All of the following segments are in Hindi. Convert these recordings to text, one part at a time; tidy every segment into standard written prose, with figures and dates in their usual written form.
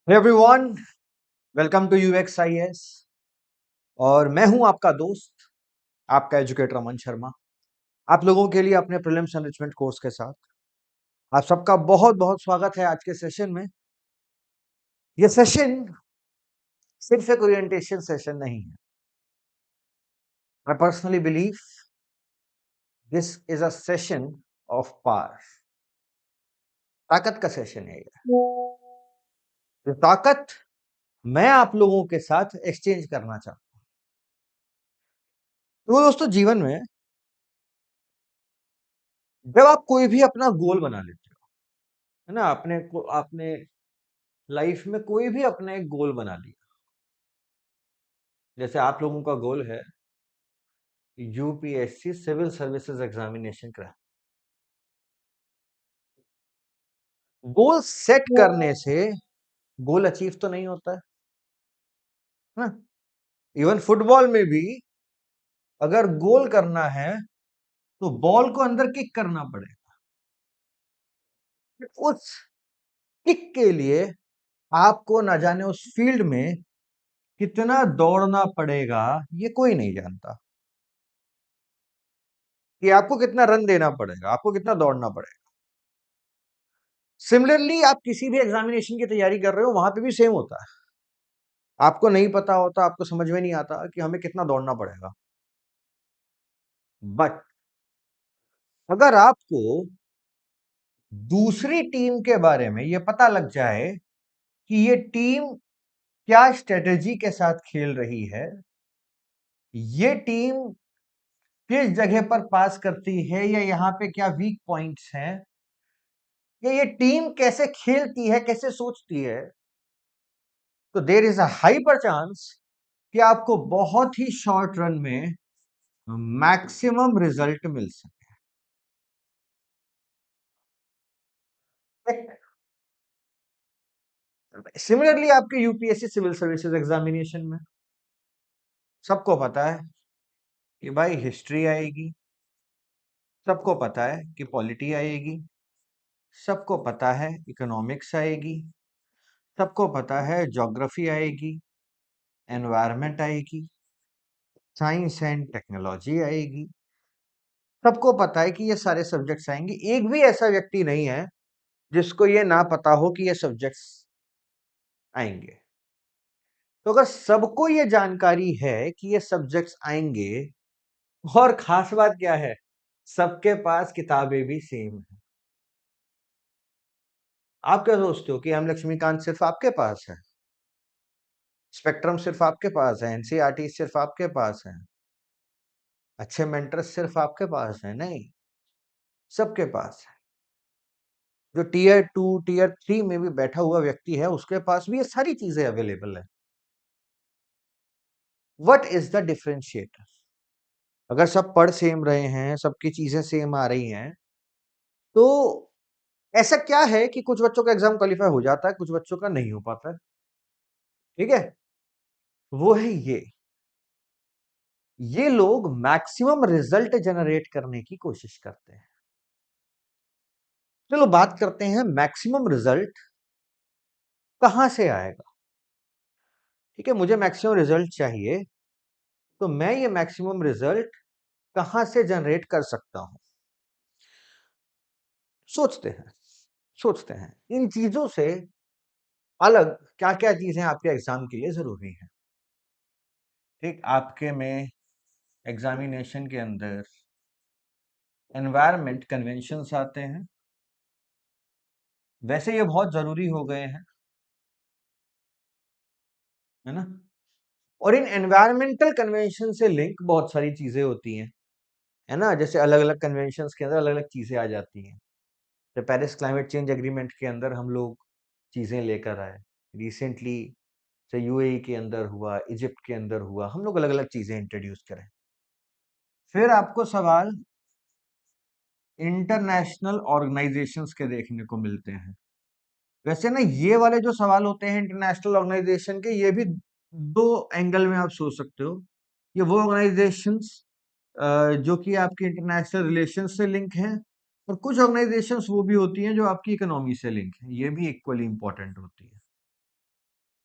Everyone, welcome to UXIS। और मैं हूं आपका दोस्त, आपका एजुकेटर अमन शर्मा। आप लोगों के लिए अपने प्रीलिम्स एनरिचमेंट कोर्स के साथ आप सबका बहुत बहुत स्वागत है आज के सेशन में। ये सेशन सिर्फ एक ओरिएंटेशन सेशन नहीं है। I personally believe this is a session of power. ताकत का सेशन है ये ताकत मैं आप लोगों के साथ एक्सचेंज करना चाहता हूं। तो दोस्तों, जीवन में जब आप कोई भी अपना गोल बना लेते हो, है ना, आपने लाइफ में कोई भी अपना एक गोल बना लिया। जैसे आप लोगों का गोल है UPSC civil services examination crack. Goal set करने से गोल अचीव तो नहीं होता है ना। इवन फुटबॉल में भी अगर गोल करना है तो बॉल को अंदर किक करना पड़ेगा। उस किक के लिए आपको ना जाने उस फील्ड में कितना दौड़ना पड़ेगा, ये कोई नहीं जानता। कि आपको कितना रन देना पड़ेगा, आपको कितना दौड़ना पड़ेगा। सिमिलरली आप किसी भी एग्जामिनेशन की तैयारी कर रहे हो, वहां पे भी सेम होता है। आपको नहीं पता होता, आपको समझ में नहीं आता कि हमें कितना दौड़ना पड़ेगा। बट अगर आपको दूसरी टीम के बारे में यह पता लग जाए कि ये टीम क्या स्ट्रेटेजी के साथ खेल रही है, ये टीम किस जगह पर पास करती है, या यहाँ पे क्या वीक पॉइंट्स हैं, या ये टीम कैसे खेलती है, कैसे सोचती है, तो there is a hyper chance कि आपको बहुत ही शॉर्ट रन में मैक्सिमम रिजल्ट मिल सके। सिमिलरली आपके यूपीएससी सिविल सर्विसेज एग्जामिनेशन में सबको पता है कि भाई हिस्ट्री आएगी, सबको पता है कि पॉलिटी आएगी, सबको पता है इकोनॉमिक्स आएगी, सबको पता है ज्योग्राफी आएगी, एनवायरनमेंट आएगी, साइंस एंड टेक्नोलॉजी आएगी। सबको पता है कि ये सारे सब्जेक्ट्स आएंगे। एक भी ऐसा व्यक्ति नहीं है जिसको ये ना पता हो कि ये सब्जेक्ट्स आएंगे। तो अगर सबको ये जानकारी है कि ये सब्जेक्ट्स आएंगे, और खास बात क्या है, सबके पास किताबें भी सेम है। आप क्या सोचते हो कि एम लक्ष्मीकांत सिर्फ आपके पास है, स्पेक्ट्रम सिर्फ आपके पास है, एनसीईआरटी सिर्फ आपके पास है, अच्छे मेंटर्स सिर्फ आपके पास है? नहीं, सबके पास है। जो टीयर 2 टीयर 3 में भी बैठा हुआ व्यक्ति है, उसके पास भी ये सारी चीजें अवेलेबल है। What is the differentiator? अगर सब पढ़ सेम रहे हैं, सबकी चीजें सेम आ रही हैं, तो ऐसा क्या है कि कुछ बच्चों का एग्जाम क्वालिफाई हो जाता है, कुछ बच्चों का नहीं हो पाता है? ठीक है, वो है ये लोग मैक्सिमम रिजल्ट जनरेट करने की कोशिश करते हैं। चलो बात करते हैं मैक्सिमम रिजल्ट कहां से आएगा। ठीक है, मुझे मैक्सिमम रिजल्ट चाहिए, तो मैं ये मैक्सिमम रिजल्ट कहां से जनरेट कर सकता हूं? सोचते हैं सोचते हैं इन चीजों से अलग क्या क्या चीजें आपके एग्जाम के लिए जरूरी है। ठीक, आपके में एग्जामिनेशन के अंदर एनवायरमेंट कन्वेंशंस आते हैं। वैसे ये बहुत जरूरी हो गए हैं, है ना। और इन एनवायरमेंटल कन्वेंशन से लिंक बहुत सारी चीजें होती हैं, है ना। जैसे अलग अलग कन्वेंशंस के अंदर अलग अलग चीजें आ जाती हैं। तो पेरिस क्लाइमेट चेंज एग्रीमेंट के अंदर हम लोग चीजें लेकर आए रिसेंटली, से यूएई के अंदर हुआ, इजिप्ट के अंदर हुआ, हम लोग अलग अलग चीजें इंट्रोड्यूस करें। फिर आपको सवाल इंटरनेशनल ऑर्गेनाइजेशंस के देखने को मिलते हैं। वैसे ना, ये वाले जो सवाल होते हैं इंटरनेशनल ऑर्गेनाइजेशन के, ये भी दो एंगल में आप सोच सकते हो। ये वो ऑर्गेनाइजेशंस जो कि आपके इंटरनेशनल रिलेशन से लिंक हैं, और कुछ ऑर्गेनाइजेशंस वो भी होती हैं जो आपकी इकोनॉमी से लिंक है, ये भी इक्वली इंपॉर्टेंट होती है।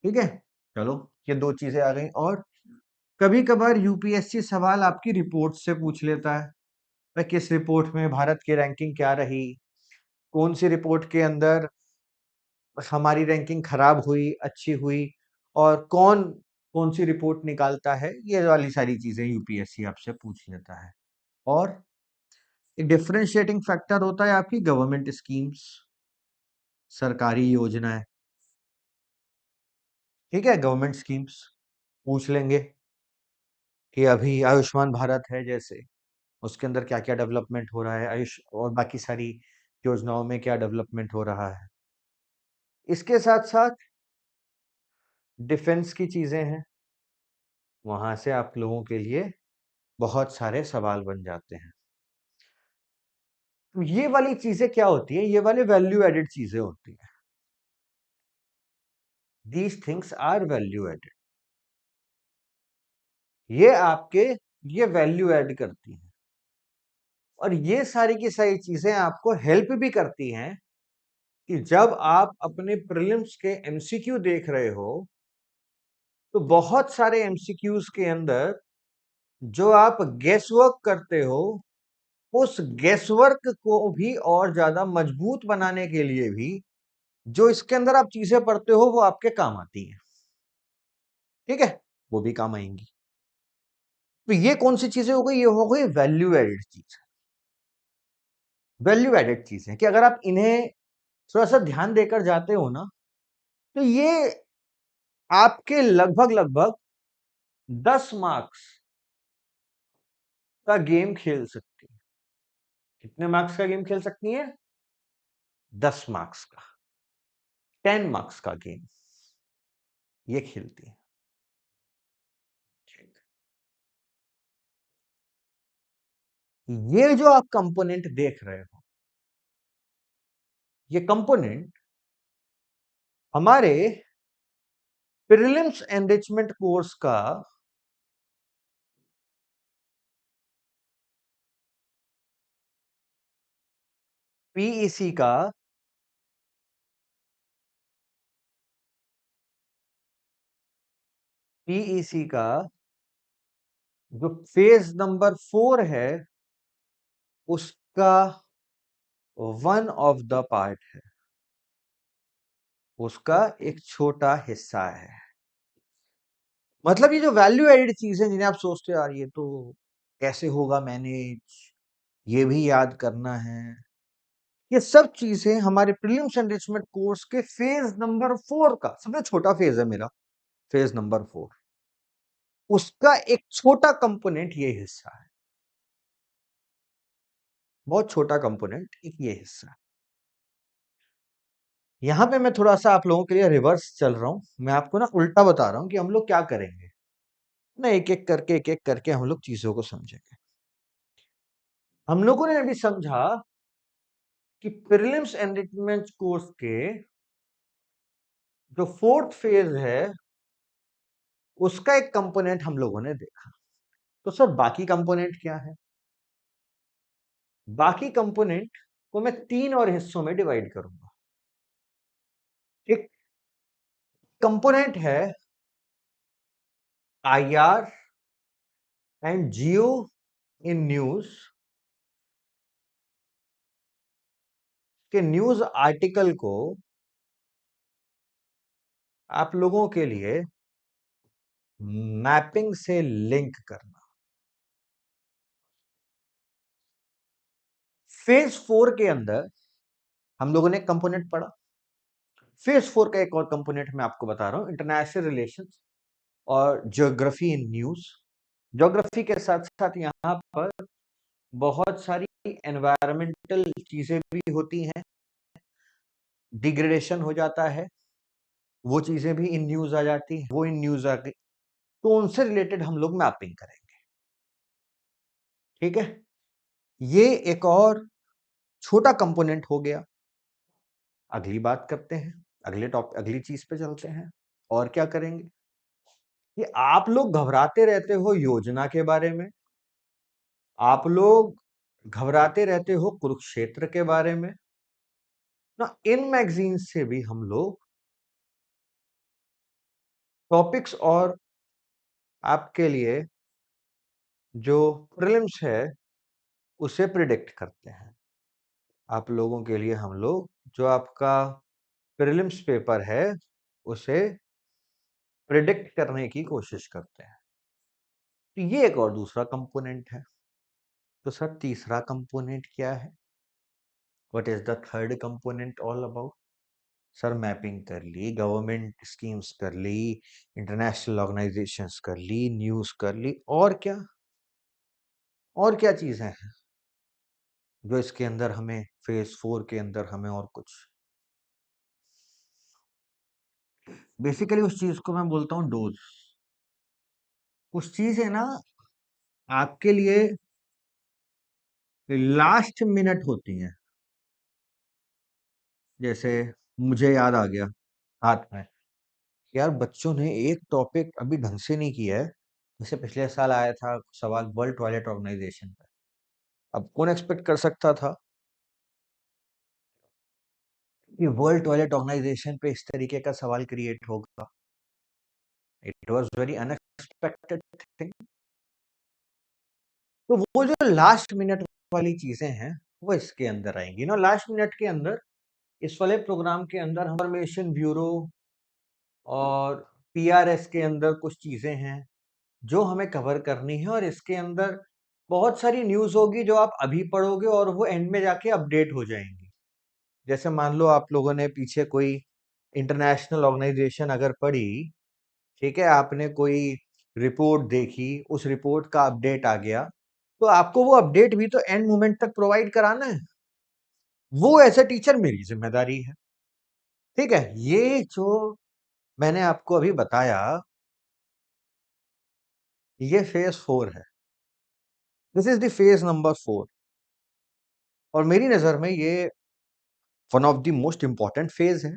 ठीक है, चलो ये दो चीजें आ गई। और कभी कभार यूपीएससी सवाल आपकी रिपोर्ट से पूछ लेता है, भाई किस रिपोर्ट में भारत की रैंकिंग क्या रही, कौन सी रिपोर्ट के अंदर हमारी रैंकिंग खराब हुई, अच्छी हुई, और कौन कौन सी रिपोर्ट निकालता है, ये वाली सारी चीजें यूपीएससी आपसे पूछ लेता है। और एक डिफरेंशिएटिंग फैक्टर होता है आपकी गवर्नमेंट स्कीम्स, सरकारी योजनाएं। ठीक है, गवर्नमेंट स्कीम्स पूछ लेंगे कि अभी आयुष्मान भारत है जैसे, उसके अंदर क्या क्या डेवलपमेंट हो रहा है, आयुष और बाकी सारी योजनाओं में क्या डेवलपमेंट हो रहा है। इसके साथ साथ डिफेंस की चीजें हैं, वहां से आप लोगों के लिए बहुत सारे सवाल बन जाते हैं। तो ये वाली चीजें क्या होती है, ये वाले वैल्यू एडेड चीजें होती हैं। These things are value added. ये आपके ये वैल्यू ऐड करती हैं, और ये सारी की सारी चीजें आपको हेल्प भी करती हैं कि जब आप अपने प्रीलिम्स के एमसीक्यू देख रहे हो, तो बहुत सारे एमसीक्यूज के अंदर जो आप गेस वर्क करते हो, उस गेस वर्क को भी और ज्यादा मजबूत बनाने के लिए भी जो इसके अंदर आप चीजें पढ़ते हो वो आपके काम आती हैं। ठीक है, वो भी काम आएंगी। तो ये कौन सी चीजें हो गई, ये हो गई वैल्यू एडेड चीज। वैल्यू एडेड चीज है कि अगर आप इन्हें थोड़ा सा ध्यान देकर जाते हो ना, तो ये आपके लगभग लगभग 10 मार्क्स का गेम खेल सकती है। कितने मार्क्स का गेम खेल सकती है? 10 मार्क्स का, 10 मार्क्स का गेम ये खेलती है। ये जो आप कंपोनेंट देख रहे हो, ये कंपोनेंट हमारे प्रीलिम्स एनरिचमेंट कोर्स का पीईसी का पीईसी का जो फेज नंबर 4 है, उसका वन ऑफ द पार्ट है, उसका एक छोटा हिस्सा है। मतलब ये जो वैल्यू एडेड चीज है जिन्हें आप सोचते हो यार ये तो कैसे होगा मैनेज, ये भी याद करना है, ये सब चीजें हमारे प्रीलिम्स एनरिचमेंट कोर्स के फेज नंबर 4 का सबसे छोटा फेज है मेरा, फेज नंबर 4, उसका एक छोटा कंपोनेंट ये हिस्सा है। बहुत छोटा कंपोनेंट एक ये हिस्सा है। यहां पे मैं थोड़ा सा आप लोगों के लिए रिवर्स चल रहा हूं, मैं आपको ना उल्टा बता रहा हूं कि हम लोग क्या करेंगे ना, एक एक करके हम लोग चीजों को समझेंगे। हम लोगों ने अभी समझा कि प्रीलिम्स एनरिचमेंट कोर्स के जो 4th फेज है, उसका एक कंपोनेंट हम लोगों ने देखा। तो सर बाकी कंपोनेंट क्या है? बाकी कंपोनेंट को मैं 3 और हिस्सों में डिवाइड करूंगा। एक कंपोनेंट है IR and Jio in news के न्यूज आर्टिकल को आप लोगों के लिए मैपिंग से लिंक करना। फेज 4 के अंदर हम लोगों ने कंपोनेंट पढ़ा। फेज 4 का एक और कंपोनेंट मैं आपको बता रहा हूं, इंटरनेशनल रिलेशंस और ज्योग्राफी इन न्यूज। ज्योग्राफी के साथ साथ यहाँ पर बहुत सारी एनवायरमेंटल चीजें भी होती हैं, डिग्रेडेशन हो जाता है, वो चीजें भी इन न्यूज आ जाती हैं, वो इन न्यूज आ गई, तो उनसे रिलेटेड हम लोग मैपिंग करेंगे। ठीक है, ये एक और छोटा कंपोनेंट हो गया। अगली बात करते हैं, अगली चीज पे चलते हैं। और क्या करेंगे कि आप लोग घबराते रहते हो योजना के बारे में, आप लोग घबराते रहते हो कुरुक्षेत्र के बारे में ना, इन मैगजीन से भी हम लोग टॉपिक्स और आपके लिए जो प्रीलिम्स है उसे प्रिडिक्ट करते हैं। आप लोगों के लिए हम लोग जो आपका प्रीलिम्स पेपर है उसे प्रिडिक्ट करने की कोशिश करते हैं। तो ये एक और दूसरा कंपोनेंट है। तो सर तीसरा कंपोनेंट क्या है? What is the third component all about? Sir mapping कर ली, गवर्नमेंट स्कीम्स कर ली, इंटरनेशनल ऑर्गेनाइजेशंस कर ली, न्यूज़ कर ली, और क्या? और क्या चीज़ें हैं जो इसके अंदर हमें फेज़ 4 के अंदर हमें और कुछ? बेसिकली उस चीज़ को मैं बोलता हूँ डोज़। कुछ चीज़ें ना आपके लिए लास्ट मिनट होती हैं। जैसे मुझे याद आ गया हाथ में, यार बच्चों ने एक टॉपिक अभी ढंग से नहीं किया है। जैसे पिछले साल आया था सवाल वर्ल्ड टॉयलेट ऑर्गेनाइजेशन पे। अब कौन एक्सपेक्ट कर सकता था कि वर्ल्ड टॉयलेट ऑर्गेनाइजेशन पे इस तरीके का सवाल क्रिएट होगा? It was very unexpected thing. तो वो जो लास्ट मिनट वाली चीजें हैं वो इसके अंदर आएंगी ना। लास्ट मिनट के अंदर इस वाले प्रोग्राम के अंदर इंफॉर्मेशन ब्यूरो और पीआरएस के अंदर कुछ चीजें हैं जो हमें कवर करनी है, और इसके अंदर बहुत सारी न्यूज़ होगी जो आप अभी पढ़ोगे और वो एंड में जाके अपडेट हो जाएंगी। जैसे मान लो आप लोगों ने पीछे कोई इंटरनेशनल ऑर्गेनाइजेशन अगर पढ़ी, ठीक है, आपने कोई रिपोर्ट देखी, उस रिपोर्ट का अपडेट आ गया, तो आपको वो अपडेट भी तो एंड मोमेंट तक प्रोवाइड कराना है। वो एज ए टीचर मेरी जिम्मेदारी है। ठीक है, ये जो मैंने आपको अभी बताया ये फेज 4 है। This is the phase number 4, और मेरी नजर में ये one of the most important phase है।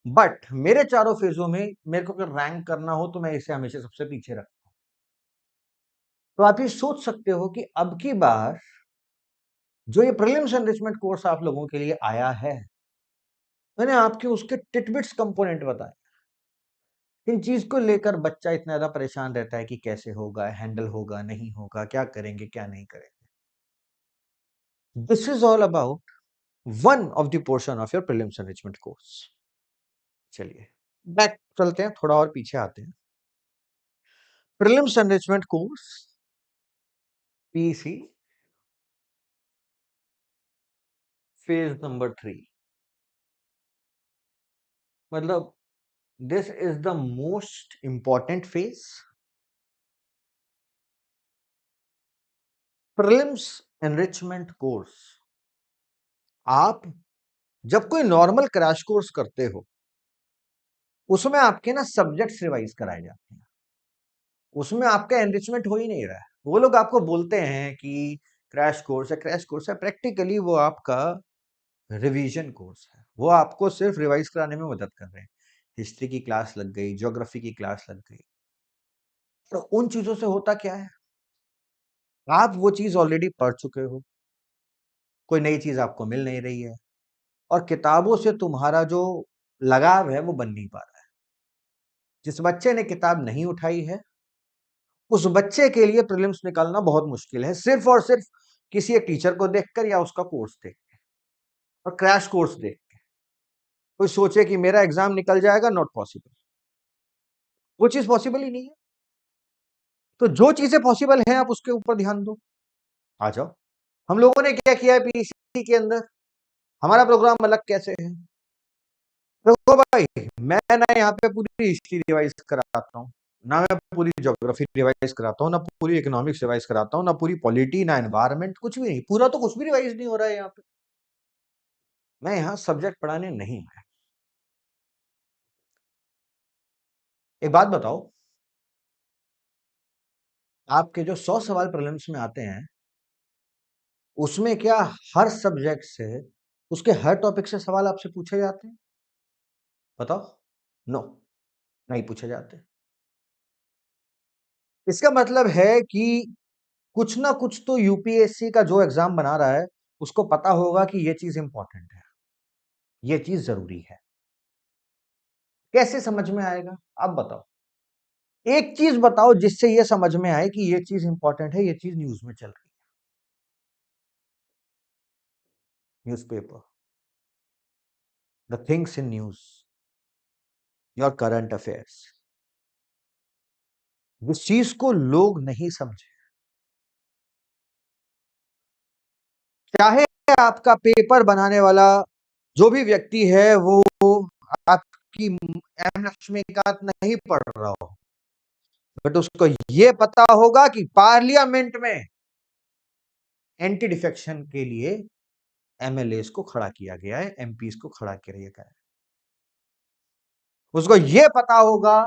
बट मेरे चारों फेजों में मेरे को अगर रैंक करना हो तो मैं इसे हमेशा सबसे पीछे रखता हूं। तो आप ये सोच सकते हो कि अब की बार जो ये प्रीलिम्स एनरिचमेंट कोर्स आप लोगों के लिए आया है, मैंने आपके उसके टिटबिट्स कंपोनेंट बताए। इन चीज को लेकर बच्चा इतना ज्यादा परेशान रहता है कि कैसे होगा, हैंडल होगा, नहीं होगा, क्या करेंगे, क्या नहीं करेंगे। This is all about one of the portion of your prelims enrichment course. चलिए बैक चलते हैं, थोड़ा और पीछे आते हैं। Prelims enrichment course PC phase number 3, मतलब this is the most important phase. Prelims enrichment course, आप जब कोई नॉर्मल क्रैश कोर्स करते हो उसमें आपके ना सब्जेक्ट्स रिवाइज कराए जाते हैं, उसमें आपका एनरिचमेंट हो ही नहीं रहा है। वो लोग आपको बोलते हैं कि क्रैश कोर्स है, क्रैश कोर्स है, प्रैक्टिकली वो आपका रिवीजन कोर्स है। वो आपको सिर्फ रिवाइज कराने में मदद कर रहे हैं। हिस्ट्री की क्लास लग गई, ज्योग्राफी की क्लास लग गई, तो उन चीजों से होता क्या है, आप वो चीज ऑलरेडी पढ़ चुके हो, कोई नई चीज आपको मिल नहीं रही है, और किताबों से तुम्हारा जो लगाव है वो बन नहीं पा रहा है। जिस बच्चे ने किताब नहीं उठाई है उस बच्चे के लिए प्रीलिम्स निकालना बहुत मुश्किल है, सिर्फ और सिर्फ किसी एक टीचर को देखकर या उसका कोर्स देख के और क्रैश कोर्स देख के। कोई सोचे कि मेरा एग्जाम निकल जाएगा, नॉट पॉसिबल। वो चीज पॉसिबल ही नहीं है। तो जो चीजें पॉसिबल हैं आप उसके ऊपर ध्यान दो। आ जाओ, हम लोगों ने क्या किया है पीसी के अंदर, हमारा प्रोग्राम अलग कैसे है। देखो भाई, मैं ना यहाँ पे पूरी हिस्ट्री रिवाइज कराता हूँ, ना मैं पूरी ज्योग्राफी रिवाइज कराता हूँ, ना पूरी इकोनॉमिक्स रिवाइज कराता हूँ, ना पूरी पॉलिटी, ना एनवायरमेंट, कुछ भी नहीं। पूरा तो कुछ भी रिवाइज नहीं हो रहा है यहाँ पे। मैं यहाँ सब्जेक्ट पढ़ाने नहीं है। एक बात बताओ, आपके जो 100 सवाल प्रीलिम्स में आते हैं उसमें क्या हर सब्जेक्ट से, उसके हर टॉपिक से सवाल आपसे पूछे जाते हैं? बताओ। नो, नहीं पूछे जाते। इसका मतलब है कि कुछ ना कुछ तो यूपीएससी का जो एग्जाम बना रहा है उसको पता होगा कि ये चीज इंपॉर्टेंट है, ये चीज जरूरी है। कैसे समझ में आएगा आप बताओ? एक चीज बताओ जिससे ये समझ में आए कि ये चीज इंपॉर्टेंट है, ये चीज न्यूज में चल रही है। Newspaper, the things in news, your current affairs. जिस चीज को लोग नहीं समझे, चाहे आपका पेपर बनाने वाला जो भी व्यक्ति है वो आपकी एम लक्ष्मीकांत नहीं पढ़ रहा हो, बट उसको ये पता होगा कि पार्लियामेंट में एंटी डिफेक्शन के लिए एमएलए को खड़ा किया गया है, एमपी को खड़ा किया गया है। उसको ये पता होगा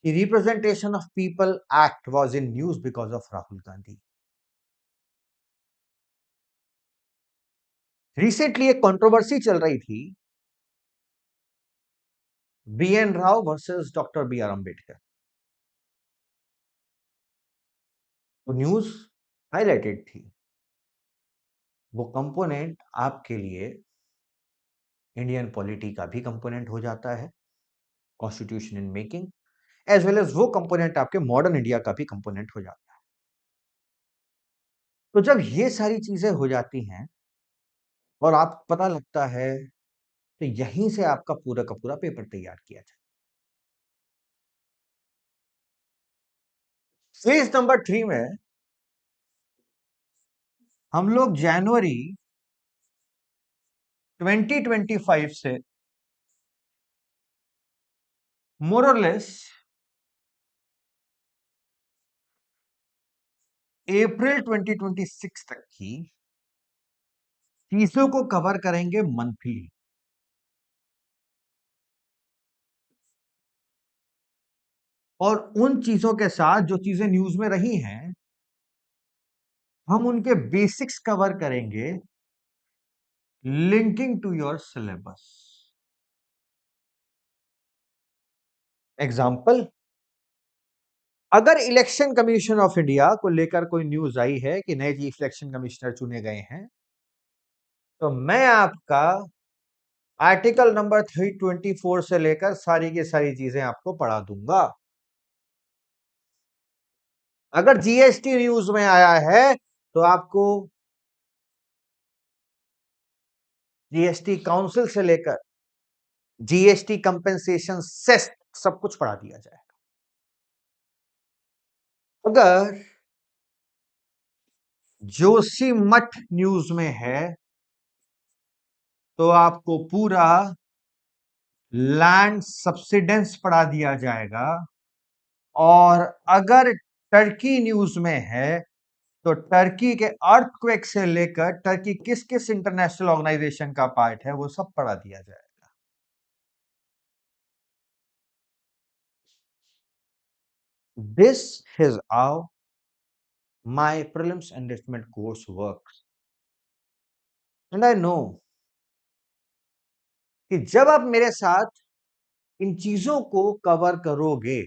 कि representation of people act was in news because of Rahul Gandhi. Recently एक कंट्रोवर्सी चल रही थी, BN Rao versus doctor B R Ambedkar. तो न्यूज हाईलाइटेड थी। वो कंपोनेंट आपके लिए इंडियन पॉलिटी का भी कंपोनेंट हो जाता है, constitution in making, as well as वो कंपोनेंट आपके मॉडर्न इंडिया का भी कंपोनेंट हो जाता है। तो जब ये सारी चीजें हो जाती हैं और आप पता लगता है, तो यहीं से आपका पूरा का पूरा पेपर तैयार किया जाए। फेज नंबर 3 में हम लोग जनवरी 2025 से मोर और लेस अप्रैल 2026 तक की चीजों को कवर करेंगे मंथली। और उन चीजों के साथ जो चीजें न्यूज में रही हैं, हम उनके बेसिक्स कवर करेंगे, linking to your syllabus. Example, अगर इलेक्शन कमीशन ऑफ इंडिया को लेकर कोई न्यूज आई है कि नए चीफ इलेक्शन कमिश्नर चुने गए हैं, तो मैं आपका आर्टिकल नंबर 324 से लेकर सारी की सारी चीजें आपको पढ़ा दूंगा। अगर जीएसटी न्यूज में आया है तो आपको जीएसटी काउंसिल से लेकर जीएसटी कंपेंसेशन सेस सब कुछ पढ़ा दिया जाएगा। अगर जोशी मठ न्यूज में है तो आपको पूरा लैंड सब्सिडेंस पढ़ा दिया जाएगा। और अगर टर्की न्यूज में है तो टर्की के अर्थक्वेक से लेकर टर्की किस किस इंटरनेशनल ऑर्गेनाइजेशन का पार्ट है वो सब पढ़ा दिया जाएगा। This is how my prelims enrichment course works, and I know कि जब आप मेरे साथ इन चीजों को कवर करोगे,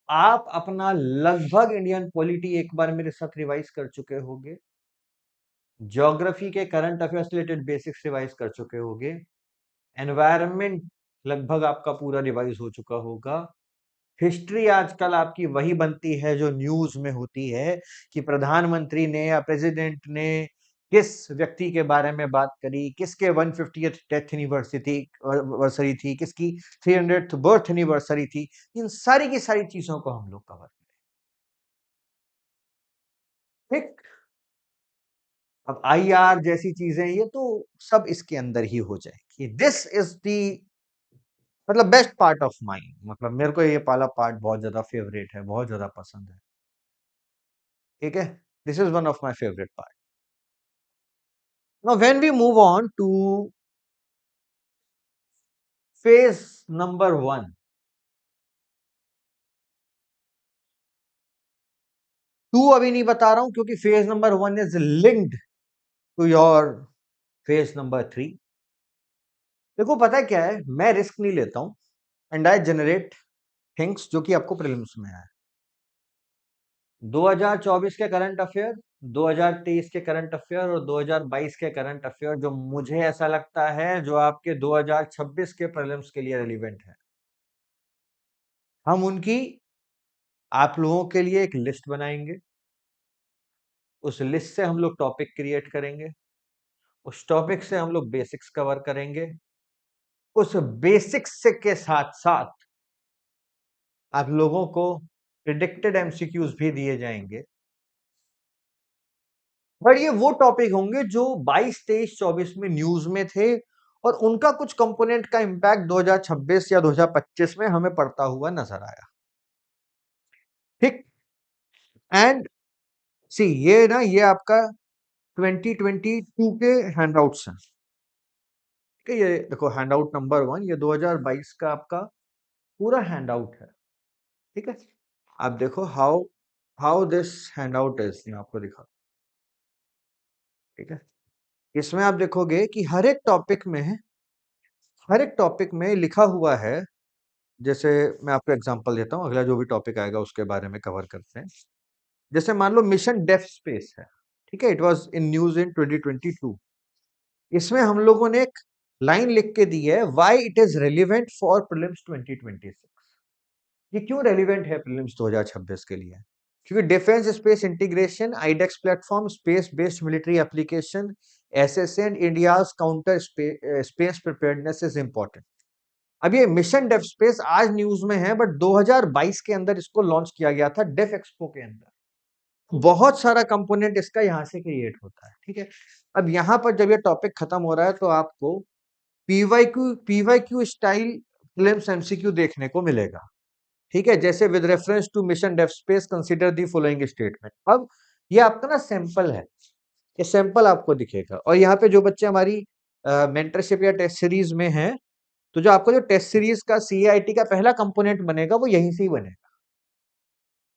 आप अपना लगभग इंडियन पॉलिटी एक बार मेरे साथ रिवाइज कर चुके होंगे, ज्योग्राफी के current affairs related basics revise कर चुके होंगे, एनवायरनमेंट लगभग आपका पूरा रिवाइज हो चुका होगा। हिस्ट्री आजकल आपकी वही बनती है जो न्यूज में होती है कि प्रधानमंत्री ने या प्रेसिडेंट ने किस व्यक्ति के बारे में बात करी, किसके 150th डेथ एनिवर्सरी थी, किसकी 300th बर्थ एनिवर्सरी थी। इन सारी की सारी चीजों को हम लोग कवर करें। ठीक, अब आईआर जैसी चीजें ये तो सब इसके अंदर ही हो जाएगी। दिस इज दी मतलब बेस्ट पार्ट ऑफ माइंड, मतलब मेरे को ये वाला पार्ट बहुत ज्यादा फेवरेट है, बहुत ज्यादा पसंद है। ठीक है, this is one of my favourite part. Now when we move on to phase number 1, 2 अभी नहीं बता रहा हूं क्योंकि phase number 1 is linked to your phase number 3। देखो पता है क्या है, मैं रिस्क नहीं लेता हूं एंड आई जनरेट थिंग्स जो कि आपको प्रीलिम्स में आए। 2024 के करंट अफेयर, 2023 के करंट अफेयर और 2022 के करंट अफेयर जो मुझे ऐसा लगता है जो आपके 2026 के प्रीलिम्स के लिए रिलेवेंट है। हम उनकी आप लोगों के लिए एक लिस्ट बनाएंगे, उस लिस्ट से हम लोग टॉपिक क्रिएट करेंगे, उस टॉपिक से हम लोग बेसिक्स कवर करेंगे, उस बेसिक्स से के साथ साथ आप लोगों को प्रिडिक्टेड एमसीक्यूज भी दिए जाएंगे। पर ये वो टॉपिक होंगे जो 22, 23, 24 में न्यूज में थे और उनका कुछ कंपोनेंट का इंपैक्ट 2026 या 2025 में हमें पड़ता हुआ नजर आया। ठीक। एंड सी ये ना, ये आपका 2022 के हैंडआउट्स हैं। ठीक है, ये देखो हैंडआउट नंबर 1, ये 2022 का आपका पूरा हैंडआउट है। ठीक है, आप देखो how how this handout is, मैं आपको दिखा। ठीक है, इसमें आप देखोगे कि हर एक टॉपिक में लिखा हुआ है। जैसे मैं आपको एग्जांपल देता हूं, अगला जो भी टॉपिक आएगा उसके बारे में कवर करते हैं। जैसे मान लो मिशन डेफ स्पेस है। ठीक है, it was in news in 2022। इसमें हम लोगों ने एक लाइन लिख के दी है, why it is relevant for prelims 2026। ये क्यों रेलिवेंट है प्रीलिम्स 2026 के लिए? क्योंकि defence space integration, iDEX platform, space based military application, SS and India's counter space preparedness is important. अब ये मिशन डेफ स्पेस आज न्यूज में है, बट 2022 के अंदर इसको लॉन्च किया गया था डेफ एक्सपो के अंदर। बहुत सारा कंपोनेंट इसका यहां से क्रिएट होता है। ठीक है, अब यहां पर जब ये टॉपिक खत्म हो रहा है तो आपको पीवाईक्यू स्टाइल फिल्म्स एमसीक्यू देखने को मिलेगा। ठीक है, जैसे with reference to mission def space consider the following statement. अब ये आपका ना सैंपल है, ये सैंपल आपको दिखेगा। और यहाँ पे जो बच्चे हमारी मेंटरशिप या टेस्ट सीरीज में हैं, तो जो आपको जो टेस्ट सीरीज का सीआईटी का पहला कंपोनेंट बनेगा वो यहीं से ही बनेगा।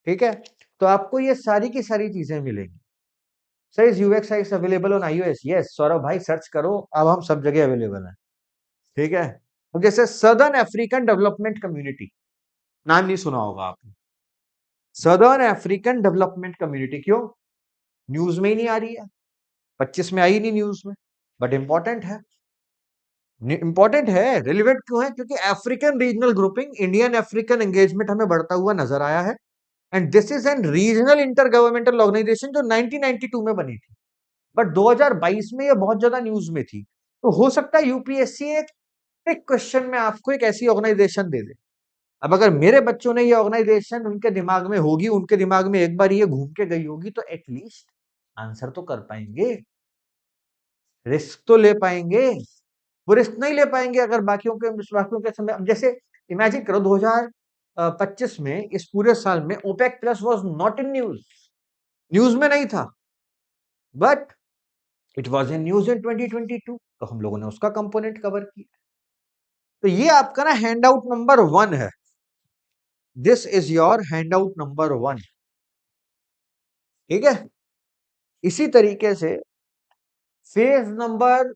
ठीक है, तो आपको ये सारी की सारी चीजें मिलेंगी। Sir is UX x available on iOS? Yes Saurabh भाई, सर्च करो, अब हम सब जगह अवेलेबल हैं। ठीक है, अब जैसे सदर्न अफ्रीकन डेवलपमेंट कम्युनिटी, नाम नहीं सुना होगा आपने। सदर्न अफ्रीकन डेवलपमेंट कम्युनिटी क्यों न्यूज में ही नहीं आ रही है? 25 में आई नहीं न्यूज में, बट इंपॉर्टेंट है। इंपॉर्टेंट है, रिलेवेंट क्यों है? क्योंकि African regional grouping, Indian African engagement हमें बढ़ता हुआ नजर आया है। And this is an regional inter governmental organisation जो 1992 में बनी थी, बट 2022 में ये बहुत ज्यादा न्यूज में थी। तो हो सकता है यूपीएससी एक क्वेश्चन में आपको एक ऐसी ऑर्गेनाइजेशन दे दे। अब अगर मेरे बच्चों ने ये ऑर्गेनाइजेशन उनके दिमाग में होगी, उनके दिमाग में एक बार ये घूम के गई होगी, तो एटलीस्ट आंसर तो कर पाएंगे, रिस्क तो ले पाएंगे। वो रिस्क नहीं ले पाएंगे अगर बाकियों के समय। अब जैसे इमेजिन करो 2025 में, इस पूरे साल में OPEC plus was not in news, news में नहीं था, but it was in news in 2022, तो हम लोगों ने उसका कंपोनेंट कवर किया। तो ये आपका ना हैंड आउट नंबर 1 है। This is your hand out number 1। ठीक है, इसी तरीके से फेज नंबर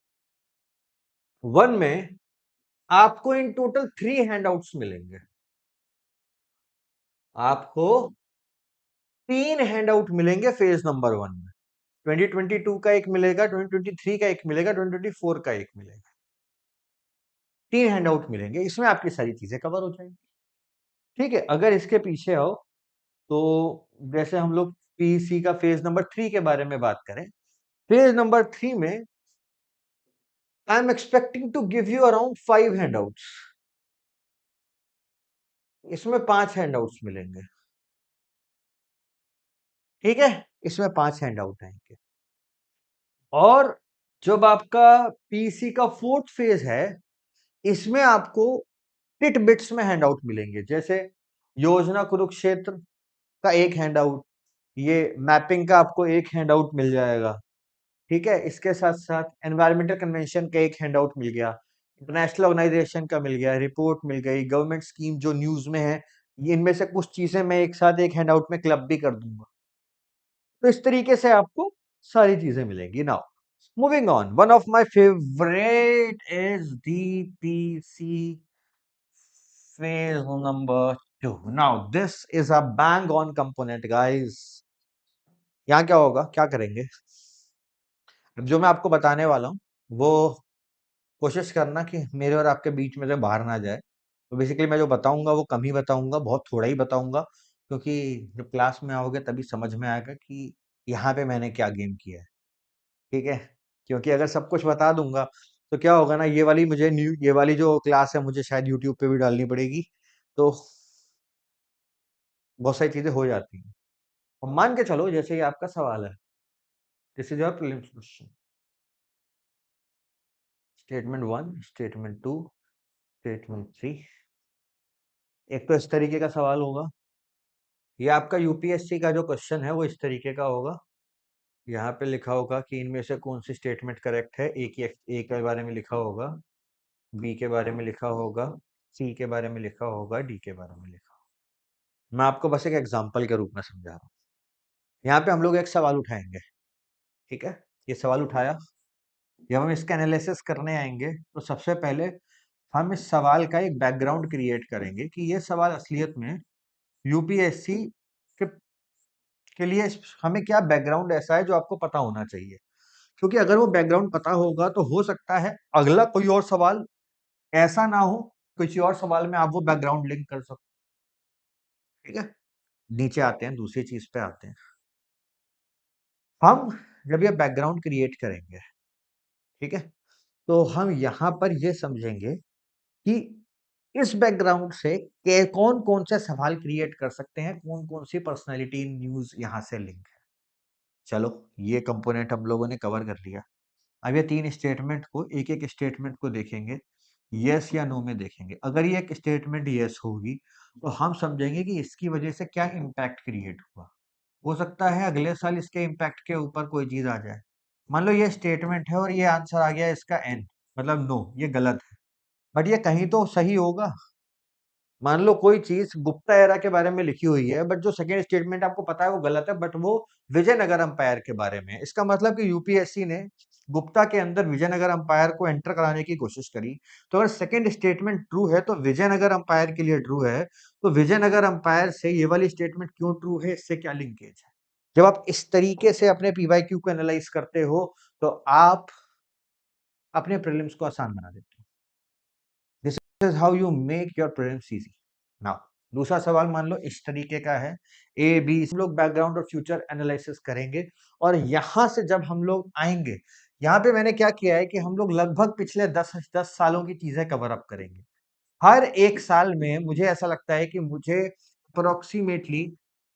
1 में आपको इन टोटल 3 हैंडआउट्स मिलेंगे। आपको 3 हैंडआउट मिलेंगे फेज नंबर 1 में। 2022 का एक मिलेगा, 2023 का एक मिलेगा, 2024 का एक मिलेगा। 3 हैंडआउट मिलेंगे, इसमें आपकी सारी चीजें कवर हो जाएंगी। ठीक है, अगर इसके पीछे आओ तो जैसे हम लोग पीसी का फेज नंबर 3 के बारे में बात करें, फेज नंबर 3 में I am expecting to give you around 5 handouts. इसमें 5 हैंडआउट्स मिलेंगे। ठीक है, इसमें 5 हैंडआउट आएंगे। और जब आपका पीसी का 4th फेज है, इसमें आपको टिट बिट्स में हैंडआउट मिलेंगे। जैसे योजना कुरुक्षेत्र का एक हैंडआउट, ये मैपिंग का आपको एक हैंडआउट मिल जाएगा। ठीक है, इसके साथ साथ एनवायरमेंटल कन्वेंशन का एक हैंडआउट मिल गया, इंटरनेशनल ऑर्गेनाइजेशन का मिल गया, रिपोर्ट मिल गई, गवर्नमेंट स्कीम जो न्यूज में है, इनमें से कुछ चीजें मैं एक साथ एक हैंडआउट में क्लब भी कर दूंगा। तो इस तरीके से आपको सारी चीजें मिलेंगी। Now moving on, one of my favorite is DPC phase number 2. Now this is a bang on component guys. यहाँ क्या होगा, क्या करेंगे? अब जो मैं आपको बताने वाला हूँ वो कोशिश करना कि मेरे और आपके बीच में से बाहर ना जाए, तो बेसिकली मैं जो बताऊंगा वो कम ही बताऊंगा, बहुत थोड़ा ही बताऊंगा, क्योंकि जब क्लास में आओगे तभी समझ में आएगा कि यहाँ पे मैंने क्या गेम किया है। ठीक है, क्योंकि अगर सब कुछ बता दूंगा तो क्या होगा ना, ये वाली जो क्लास है मुझे शायद यूट्यूब पे भी डालनी पड़ेगी, तो बहुत सारी चीजें हो जाती हैं। और मान के चलो जैसे ये आपका सवाल है, this is your prelims question, statement 1, statement 2, statement 3। एक तो इस तरीके का सवाल होगा, ये आपका यूपीएससी का जो क्वेश्चन है वो इस तरीके का होगा। यहाँ पे लिखा होगा कि इनमें से कौन सी स्टेटमेंट करेक्ट है, ए के बारे में लिखा होगा, बी के बारे में लिखा होगा, सी के बारे में लिखा होगा, डी के बारे में लिखा होगा। मैं आपको बस एक एग्जांपल के रूप में समझा रहा हूँ। यहाँ पे हम लोग एक सवाल उठाएंगे, ठीक है, ये सवाल उठाया, जब हम इसका एनालिसिस करने आएंगे तो सबसे पहले हम इस सवाल का एक बैकग्राउंड क्रिएट करेंगे कि ये सवाल असलियत में यूपीएससी के, के लिए हमें क्या बैकग्राउंड ऐसा है जो आपको पता होना चाहिए, क्योंकि अगर वो बैकग्राउंड पता होगा तो हो सकता है अगला कोई और सवाल ऐसा ना हो, किसी और सवाल में आप वो बैकग्राउंड लिंक कर सको। ठीक है, नीचे आते हैं, दूसरी चीज पे आते हैं। हम जब ये बैकग्राउंड क्रिएट करेंगे, ठीक है, तो हम यहाँ पर ये समझेंगे कि इस बैकग्राउंड से कौन कौन से सवाल क्रिएट कर सकते हैं, कौन कौन सी पर्सनैलिटी न्यूज यहाँ से लिंक है। चलो, ये कंपोनेंट हम लोगों ने कवर कर लिया। अब ये 3 स्टेटमेंट को एक-एक स्टेटमेंट को देखेंगे, येस या नो में देखेंगे। अगर ये एक स्टेटमेंट येस होगी, तो हम समझेंगे कि इसकी वजह से क्या इम्पैक्ट क्रिएट हुआ। हो सकता है अगले साल इसके इम्पैक्ट के ऊपर कोई चीज़ आ जाए। मान लो ये स्टेटमेंट है और ये आंसर आ गया इसका एन, मतलब नो, ये गलत है। बट ये कहीं तो सही होगा। मान लो कोई चीज गुप्ता एरा के बारे में लिखी हुई है, बट जो सेकंड स्टेटमेंट आपको पता है वो गलत है, बट वो विजयनगर अंपायर के बारे में है। इसका मतलब कि यूपीएससी ने गुप्ता के अंदर विजयनगर अंपायर को एंटर कराने की कोशिश करी। तो अगर सेकंड स्टेटमेंट ट्रू है तो विजयनगर अंपायर के लिए ट्रू है, तो विजयनगर अंपायर से ये वाली स्टेटमेंट क्यों ट्रू है, इससे क्या लिंकेज है। जब आप इस तरीके से अपने पीवाईक्यू को एनालाइज करते हो तो आप अपने प्रीलिम्स को आसान बना देते हो। This is how you make your prelims easy. Now दूसरा सवाल मान लो इस तरीके का है, ए बी, हम लोग बैकग्राउंड और फ्यूचर एनालिसिस करेंगे, और यहां से जब हम लोग आएंगे, यहाँ पे मैंने क्या किया है कि हम लोग लगभग पिछले 10 सालों की चीजें कवर अप करेंगे। हर एक साल में मुझे ऐसा लगता है कि मुझे अप्रोक्सीमेटली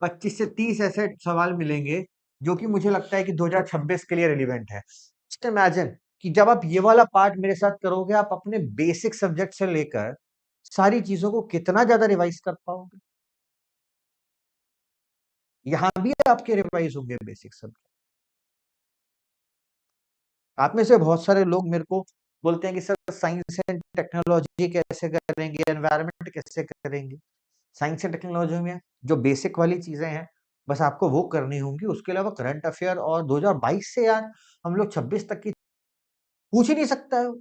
25 से 30 ऐसे सवाल मिलेंगे जो कि मुझे लगता है कि 2026 के लिए रिलेवेंट है। जस्ट इमेजिन कि जब आप ये वाला पार्ट मेरे साथ करोगे, आप अपने बेसिक सब्जेक्ट से लेकर सारी चीजों को कितना ज्यादा रिवाइज कर पाओगे। यहाँ भी आपके रिवाइज होंगे बेसिक सब्जेक्ट। आप में से बहुत सारे लोग मेरे को बोलते हैं कि सर साइंस एंड टेक्नोलॉजी कैसे करेंगे, एनवायरनमेंट कैसे करेंगे। साइंस एंड टेक्नोलॉजी में जो बेसिक वाली चीजें हैं बस आपको वो करनी होंगी, उसके अलावा करंट अफेयर और 2022 से यार हम लोग 26 तक की पूछ ही नहीं सकता है।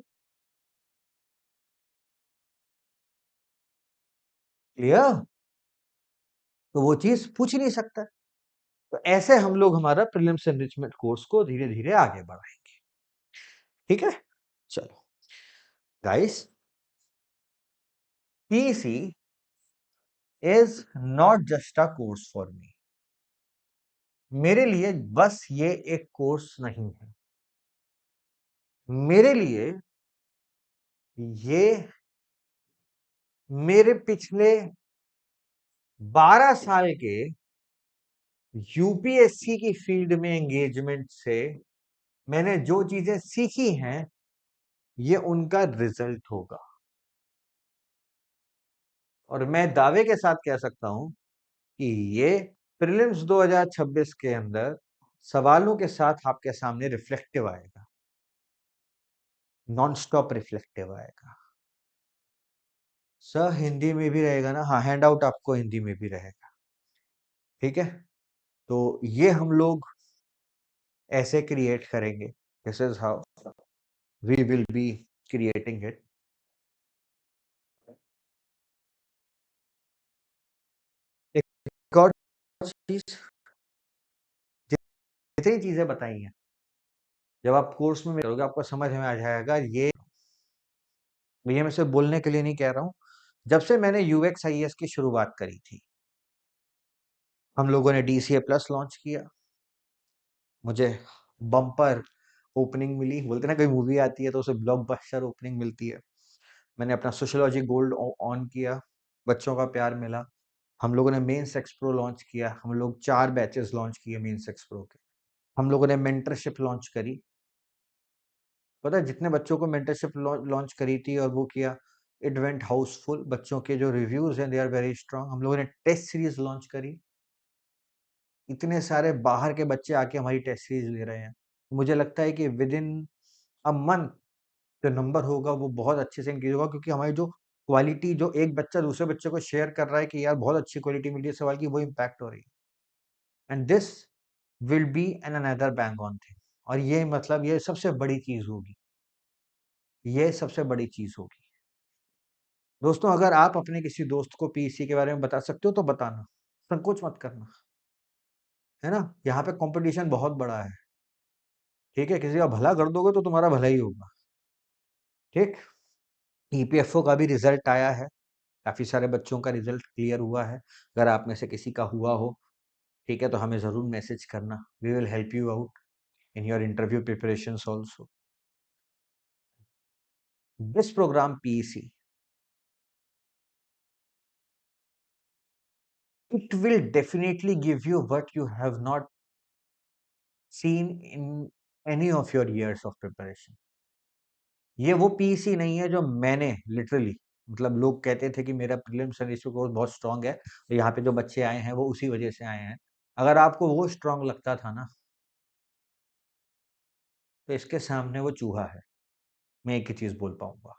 क्लियर, तो वो चीज पूछ ही नहीं सकता। तो ऐसे हम लोग हमारा प्रीलिम्स एनरिचमेंट कोर्स को धीरे धीरे आगे बढ़ाएंगे। ठीक है, चलो guys, PC is not just a course for me. मेरे लिए बस ये एक कोर्स नहीं है, मेरे लिए ये मेरे पिछले 12 साल के यूपीएससी की फील्ड में एंगेजमेंट से मैंने जो चीजें सीखी हैं, ये उनका रिजल्ट होगा। और मैं दावे के साथ कह सकता हूं कि ये प्रीलिम्स 2026 के अंदर सवालों के साथ आपके सामने रिफ्लेक्टिव आएगा, नॉन स्टॉप रिफ्लेक्टिव आएगा। सर हिंदी में भी रहेगा ना? हाँ, हैंड आउट आपको हिंदी में भी रहेगा। ठीक है, तो ये हम लोग ऐसे क्रिएट करेंगे, this is how we will be creating it. एक और चीज, जितनी चीजें बताई हैं जब आप कोर्स में करोगे आपको समझ में आ जाएगा। ये मैं सिर्फ बोलने के लिए नहीं कह रहा हूँ, जब से मैंने UX/IS की शुरुआत करी थी, हम लोगों ने DCA प्लस लॉन्च किया, मुझे बम्पर ओपनिंग मिली, बोलते ना कोई मूवी आती है तो उसे ब्लॉकबस्टर ओपनिंग मिलती है। मैंने अपना सोशियोलॉजी गोल्ड ऑन किया, बच्चों का प्यार मिला। हम लोगों ने मेंस एक्सप्रो लॉन्च किया, हम लोग 4 बैचेस लॉन्च किए मेंस एक्सप्रो के। हम लोगों ने मेंटरशिप लॉन्च करी, पता है जितने बच्चों को मेंटरशिप लॉन्च करी थी और वो किया, इट वेंट हाउसफुल। बच्चों के जो रिव्यूज हैं दे आर वेरी स्ट्रांग। हम लोगों ने टेस्ट सीरीज लॉन्च करी, इतने सारे बाहर के बच्चे आके हमारी टेस्ट सीरीज ले रहे हैं। मुझे लगता है कि विद इन अ मंथ जो नंबर होगा वो बहुत अच्छे से इंक्रीज होगा, क्योंकि हमारी जो क्वालिटी, जो एक बच्चा दूसरे बच्चे को शेयर कर रहा है कि यार बहुत अच्छी क्वालिटी मिली है सवाल की, वो इम्पैक्ट हो रही है। And this will be an another bang on thing. और ये मतलब ये सबसे बड़ी चीज होगी, ये सबसे बड़ी चीज होगी। दोस्तों, अगर आप अपने किसी दोस्त को पीसी के बारे में बता सकते हो तो बताना, संकोच मत करना, है ना? यहाँ पे कंपटीशन बहुत बड़ा है, ठीक है? किसी का भला कर दोगे तो तुम्हारा भला ही होगा, ठीक? ईपीएफओ का भी रिजल्ट आया है, काफी सारे बच्चों का रिजल्ट क्लियर हुआ है। अगर आप में से किसी का हुआ हो, ठीक है, तो हमें जरूर मैसेज करना, we will help you out in your interview preparations also. This programme PEC, it will definitely give you what you have not seen in any of your years of preparation. ये वो PEC नहीं है जो मैंने लिटरली, मतलब लोग कहते थे कि मेरा प्रीलिम्स एंड इंस्टीट्यूट कोर्स बहुत स्ट्रांग है, तो यहाँ पे जो बच्चे आए हैं वो उसी वजह से आए हैं। अगर आपको वो स्ट्रांग लगता था ना, तो इसके सामने वो चूहा है। मैं एक ही चीज बोल पाऊंगा।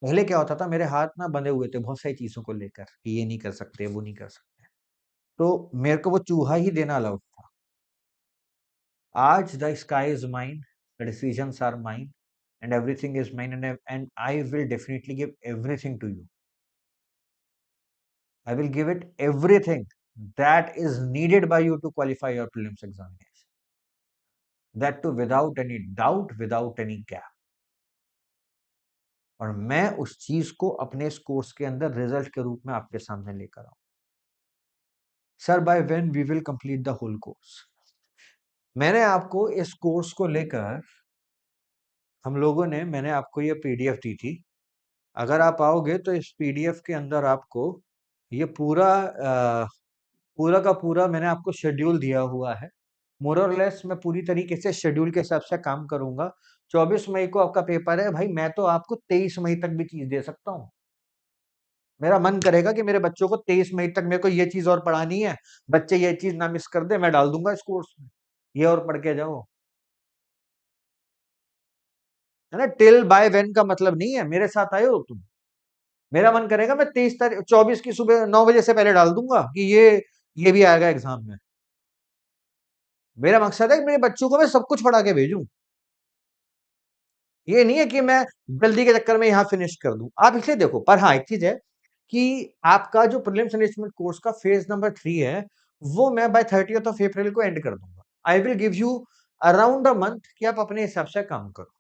पहले क्या होता था, मेरे हाथ ना बंधे हुए थे बहुत सारी चीजों को लेकर कि ये नहीं कर सकते, वो नहीं कर सकते, तो मेरे को वो चूहा ही देना अलाउड था। आज the sky is mine, the decisions are mine, and everything is mine, and I will definitely give everything to you. I will give it everything that is needed by you to qualify your prelims examination. That too without any doubt, without any gap. और मैं उस चीज को अपने इस कोर्स के अंदर रिजल्ट के रूप में आपके सामने लेकर आऊं। Sir, by when we will complete the whole course? मैंने आपको इस कोर्स को लेकर, मैंने आपको ये पीडीएफ दी थी। अगर आप आओगे तो इस पीडीएफ के अंदर आपको ये पूरा का पूरा मैंने आपको शेड्यूल दिया हुआ है। मोर और लेस मैं पूरी तरीके से शेड्यूल के हिसाब से काम करूंगा। 24 मई को आपका पेपर है भाई, मैं तो आपको 23 मई तक भी चीज दे सकता हूँ। मेरा मन करेगा कि मेरे बच्चों को 23 मई तक मेरे को ये चीज और पढ़ानी है, बच्चे ये चीज ना मिस कर दे, मैं डाल दूंगा इस कोर्स में, ये और पढ़ के जाओ, है ना? टिल बाय व्हेन का मतलब नहीं है मेरे साथ आए हो तुम। मेरा मन करेगा मैं 23 तारीख 24 की सुबह 9 बजे से पहले डाल दूंगा कि ये भी आएगा एग्जाम में। मेरा मकसद है कि मेरे बच्चों को मैं सब कुछ पढ़ा के भेजूं। ये नहीं है कि मैं जल्दी के चक्कर में यहाँ फिनिश कर दूं। आप इसलिए देखो, पर हाँ एक चीज है कि आपका जो प्रीलिम्स एंड कोर्स का फेज नंबर 3 है, वो मैं बाय 30th ऑफ अप्रैल को एंड कर दूंगा। I will give you around a month कि आप अपने हिसाब से काम करो।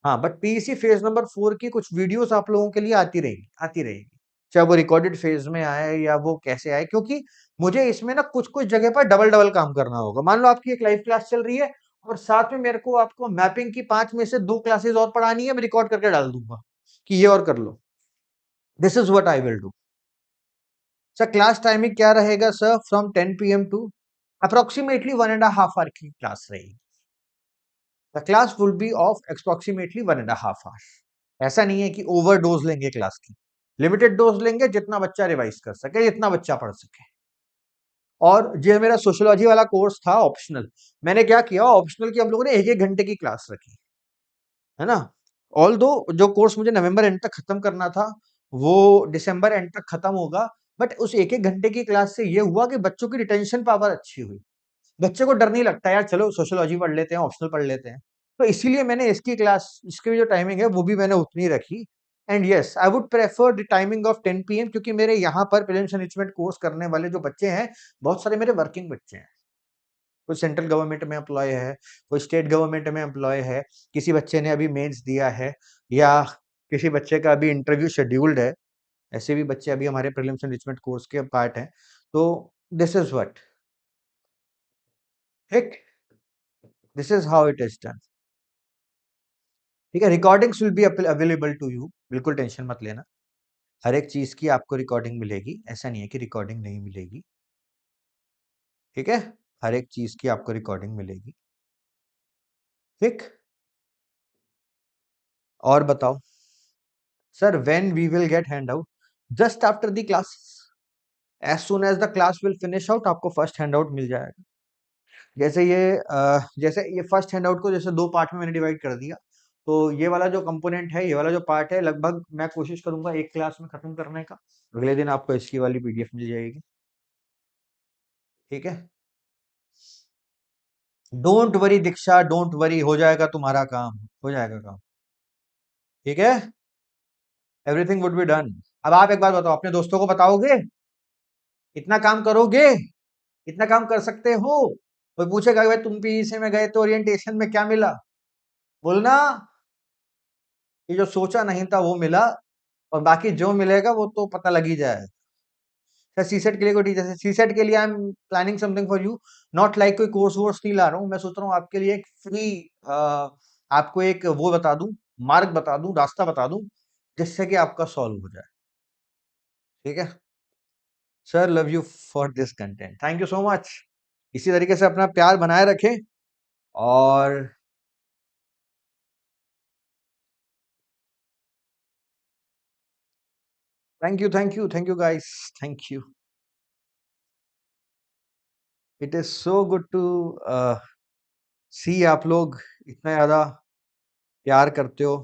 हाँ, बट पीसी फेज नंबर 4 की कुछ वीडियोस आप लोगों के लिए आती रहेगी, चाहे वो रिकॉर्डेड फेज में आए या वो कैसे आए, क्योंकि मुझे इसमें ना कुछ कुछ जगह पर डबल डबल काम करना होगा। मान लो आपकी एक लाइव क्लास चल रही है और साथ में मेरे को आपको मैपिंग की 5 में से 2 क्लासेस और पढ़ानी है, मैं रिकॉर्ड करके डाल दूंगा कि ये और कर लो। This is what I will do. Sir, class timing क्या रहेगा sir? From 10 PM to approximately 1.5 hour की क्लास रहेगी। The class will be of approximately 1.5 hour। ऐसा नहीं है कि ओवर डोज लेंगे क्लास की, लिमिटेड डोज लेंगे, जितना बच्चा रिवाइज कर सके, जितना बच्चा पढ़ सके। और जो मेरा सोशियोलॉजी वाला कोर्स था ऑप्शनल, मैंने क्या किया, ऑप्शनल की हम लोगों ने 1-1 घंटे की क्लास रखी, है ना? ऑल दो जो कोर्स मुझे नवंबर एंड तक खत्म करना था, वो दिसंबर एंड तक खत्म होगा, बट उस 1-1 घंटे की क्लास से ये हुआ कि बच्चों की रिटेंशन पावर अच्छी हुई। बच्चे को डर नहीं लगता यार, चलो सोशियोलॉजी पढ़ लेते हैं, ऑप्शनल पढ़ लेते हैं। तो इसीलिए मैंने इसकी क्लास, इसकी जो टाइमिंग है वो भी मैंने उतनी रखी। And yes, I would prefer the timing of 10 PM, क्योंकि मेरे यहाँ पर प्रीलिम्स एंड कोर्स करने वाले जो बच्चे हैं, बहुत सारे मेरे वर्किंग बच्चे हैं। कोई सेंट्रल गवर्नमेंट में एम्प्लॉय है, कोई स्टेट गवर्नमेंट में एम्प्लॉय है, किसी बच्चे ने अभी मेंस दिया है, या किसी बच्चे का अभी इंटरव्यू शेड्यूल्ड है। ऐसे भी बच्चे अभी हमारे प्रीलिम्स एनरिचमेंट कोर्स के पार्ट हैं। तो दिस इज व्हाट, ठीक, this is how it is done. ठीक है, recordings will be available to you, बिल्कुल टेंशन मत लेना। हर एक चीज की आपको रिकॉर्डिंग मिलेगी, ऐसा नहीं है कि रिकॉर्डिंग नहीं मिलेगी। ठीक है, हर एक चीज की आपको रिकॉर्डिंग मिलेगी। ठीक, और बताओ sir, when we will get handout? Just after the class, as soon as the class will finish out, आपको फर्स्ट हैंड आउट मिल जाएगा। जैसे ये फर्स्ट हैंड आउट को जैसे दो पार्ट में मैंने डिवाइड कर दिया, तो ये वाला जो कंपोनेंट है, ये वाला जो पार्ट है, लगभग मैं कोशिश करूंगा एक क्लास में खत्म करने का। अगले दिन आपको इसकी वाली पीडीएफ मिल जाएगी। ठीक है, don't worry Diksha, don't worry, हो जाएगा तुम्हारा काम, हो जाएगा काम। ठीक है, एवरीथिंग वुड बी डन। अब आप एक बात बताओ, अपने दोस्तों को बताओगे? इतना काम करोगे? इतना काम कर सकते हो? कोई पूछेगा कि भाई तुम पीईसी में गए तो ओरिएंटेशन में क्या मिला, बोलना कि जो सोचा नहीं था वो मिला, और बाकी जो मिलेगा वो तो पता लग ही जाए। सर सीसेट के लिए कोई टीचर, सीसेट के लिए I am planning something for you, not like कोई कोर्स वोर्स नहीं ला रहा हूँ, मैं सोच रहा हूँ आपके लिए एक फ्री, आपको एक वो बता दूं, मार्ग बता दूं, रास्ता बता दूं, जिससे कि आपका सॉल्व हो जाए। ठीक है sir, love you for this content, thank you so much. इसी तरीके से अपना प्यार बनाए रखें, और thank you, thank you, thank you guys, thank you. It is so good to see आप लोग इतना ज्यादा प्यार करते हो।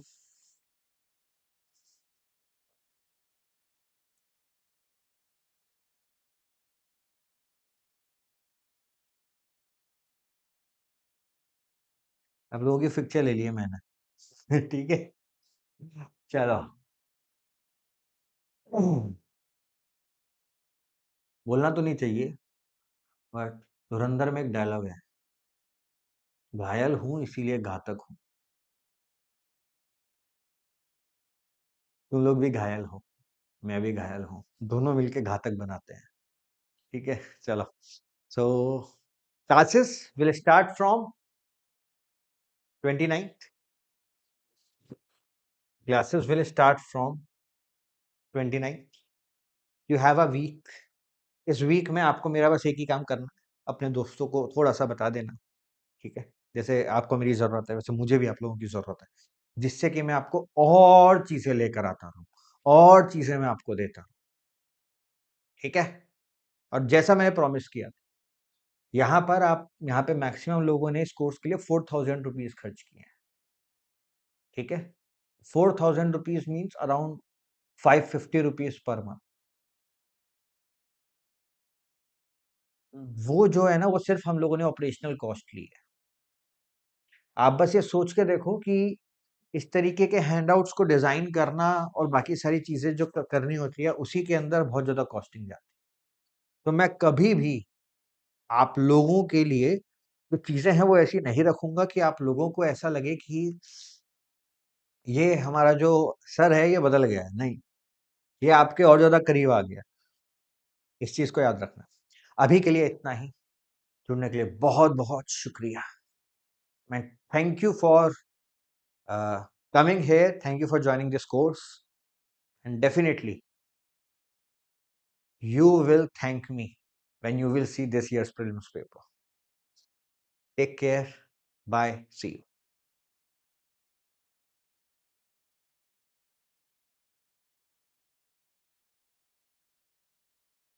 आप लोगों की पिक्चर ले ली है मैंने। ठीक है, चलो। बोलना तो नहीं चाहिए, बट धुरंधर में एक डायलॉग है, घायल हूं इसीलिए घातक हूं। तुम लोग भी घायल हो, मैं भी घायल हूं, दोनों मिलके घातक बनाते हैं। ठीक है, चलो। So classes will start from 29th, classes will start from 29th, you have a week. इस वीक में आपको मेरा बस एक ही काम करना है, अपने दोस्तों को थोड़ा सा बता देना। ठीक है, जैसे आपको मेरी जरूरत है, वैसे मुझे भी आप लोगों की जरूरत है, जिससे कि मैं आपको और चीजें लेकर आता रहूं, और चीजें मैं आपको देता हूं। ठीक है, और जैसा मैंने प्रॉमिस किया, यहाँ पर आप, यहाँ पे मैक्सिमम लोगों ने इस कोर्स के लिए 4000 रुपीज खर्च किए हैं। ठीक है, 4000 rupees means around 550 rupees per month. वो जो है ना, वो सिर्फ हम लोगों ने ऑपरेशनल कॉस्ट ली है। आप बस ये सोच के देखो कि इस तरीके के हैंडआउट्स को डिजाइन करना और बाकी सारी चीजें जो करनी होती है, उसी के अंदर बहुत ज्यादा कॉस्टिंग जाती है। तो मैं कभी भी आप लोगों के लिए जो चीजें हैं वो ऐसी नहीं रखूंगा कि आप लोगों को ऐसा लगे कि ये हमारा जो सर है ये बदल गया है। नहीं, ये आपके और ज्यादा करीब आ गया। इस चीज को याद रखना। अभी के लिए इतना ही। जुड़ने के लिए बहुत बहुत शुक्रिया। मैं thank you for coming here, thank you for joining this course, and definitely you will thank me when you will see this year's prelims paper. Take care, bye, see you.